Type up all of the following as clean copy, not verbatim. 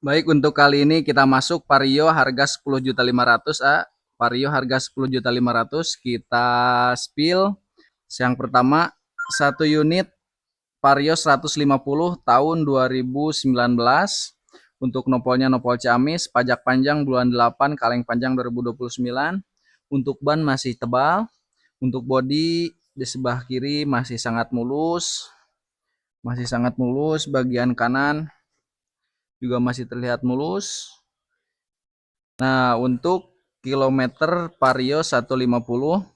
Baik, untuk kali ini kita masuk Vario harga 10.500.000 Vario harga 10.500.000 kita spill. Yang pertama, satu unit Vario 150 tahun 2019. Untuk nopolnya nopol Ciamis, pajak panjang bulan 8, kaleng panjang 2029. Untuk ban masih tebal. Untuk bodi di sebelah kiri masih sangat mulus. Masih sangat mulus, bagian kanan juga masih terlihat mulus. Nah, untuk kilometer Vario 150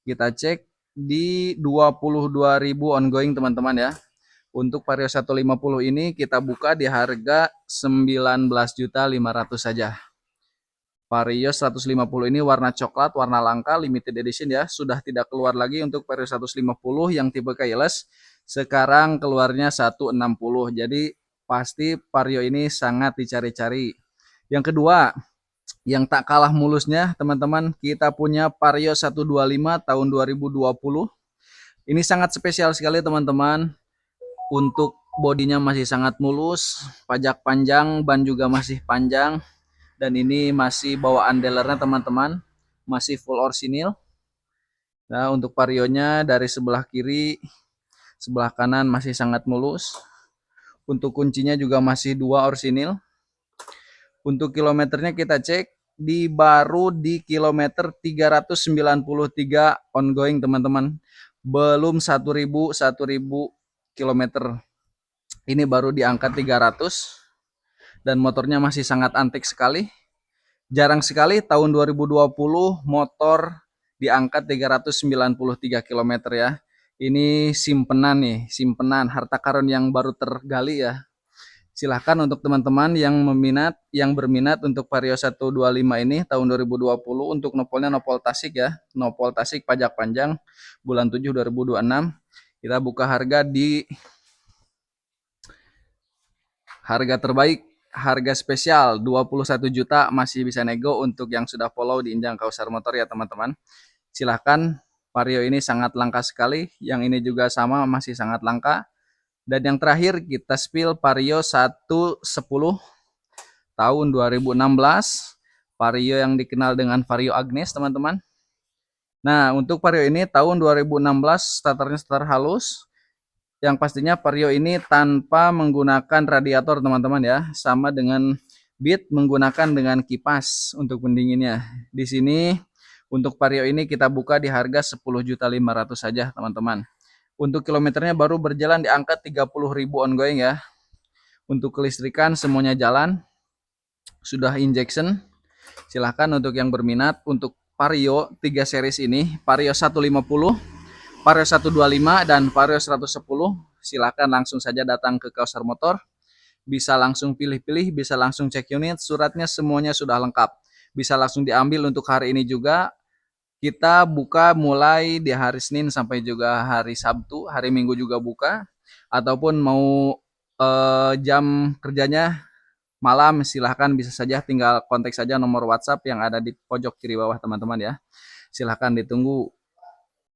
kita cek di 22.000 ongoing teman-teman ya. Untuk Vario 150 ini kita buka di harga 19.500.000 saja. Vario 150 ini warna coklat, warna langka, limited edition ya. Sudah tidak keluar lagi untuk Vario 150 yang tipe keyless. Sekarang keluarnya 160. Jadi pasti Vario ini sangat dicari-cari. Yang kedua, yang tak kalah mulusnya teman-teman, kita punya Vario 125 tahun 2020. Ini sangat spesial sekali teman-teman. Untuk bodinya masih sangat mulus, pajak panjang, ban juga masih panjang, dan ini masih bawaan dealernya teman-teman, masih full orsinil. Nah, untuk varionya dari sebelah kiri, sebelah kanan masih sangat mulus. Untuk kuncinya juga masih dua orsinil. Untuk kilometernya kita cek baru di kilometer 393 ongoing teman-teman. Belum 1000 kilometer. Ini baru di angka 300 dan motornya masih sangat antik sekali. Jarang sekali tahun 2020 motor di angka 393 km ya. Ini simpenan nih, simpenan harta karun yang baru tergali ya. Silahkan untuk teman-teman yang berminat untuk Vario 125 ini tahun 2020 untuk nopolnya nopol Tasik ya. Nopol Tasik pajak panjang bulan 7 2026. Kita buka harga di harga terbaik, harga spesial 21 juta, masih bisa nego untuk yang sudah follow di Injang Kausar Motor ya teman-teman. Silahkan, Vario ini sangat langka sekali, yang ini juga sama masih sangat langka. Dan yang terakhir kita spill Vario 110 tahun 2016, Vario yang dikenal dengan Vario Agnes teman-teman. Nah, untuk Vario ini tahun 2016 starternya starter halus, yang pastinya Vario ini tanpa menggunakan radiator teman-teman ya, sama dengan Beat menggunakan dengan kipas untuk pendinginnya. Di sini untuk Vario ini kita buka di harga 10.500.000 saja teman-teman. Untuk kilometernya baru berjalan di angka 30.000 ongoing ya. Untuk kelistrikan semuanya jalan, sudah injection. Silahkan untuk yang berminat untuk Vario 3 series ini, Vario 150, Vario 125 dan Vario 110, silakan langsung saja datang ke Kausar Motor. Bisa langsung pilih-pilih, bisa langsung cek unit, suratnya semuanya sudah lengkap. Bisa langsung diambil untuk hari ini juga. Kita buka mulai di hari Senin sampai juga hari Sabtu, hari Minggu juga buka. Ataupun mau jam kerjanya malam, silahkan bisa saja tinggal kontak saja nomor WhatsApp yang ada di pojok kiri bawah teman-teman ya. Silahkan ditunggu